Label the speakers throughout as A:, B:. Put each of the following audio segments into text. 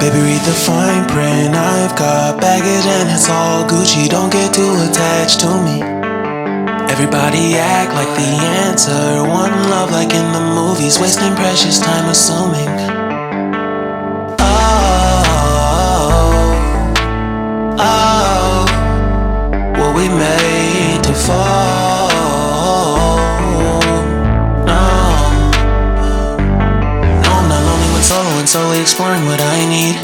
A: Baby, read the fine print. I've got baggage and it's all Gucci. Don't get too attached to me. Everybody act like the answer. One love like in the movies. Wasting precious time assuming. Oh, were we made to fall? No, I'm not lonely when solo and solely exploring what I need.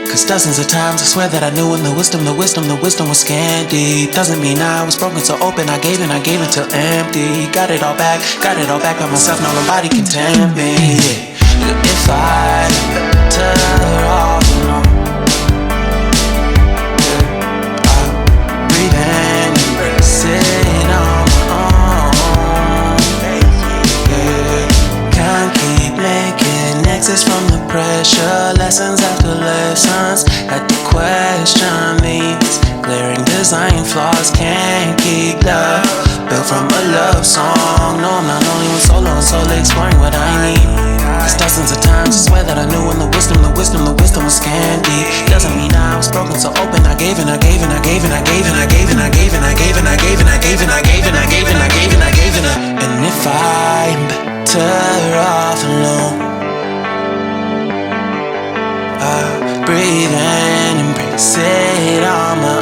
A: Cause dozens of times I swear that I knew when the wisdom was scanty. Doesn't mean I was broken so open, I gave it till empty. Got it all back by myself, now nobody can tempt me. If I better off alone, breathe in, embrace it on my own. Can't keep making exits from the pressure. Lessons after lessons, had to question these glaring design flaws. Can't keep love built from a love song. No, I'm not only when solo and solely exploring what I need. Cause dozens of times I swear that I knew when the wisdom was scanty. Doesn't mean I was broken so open, I gave it. And if I'm better off alone, breathe in, embrace it on my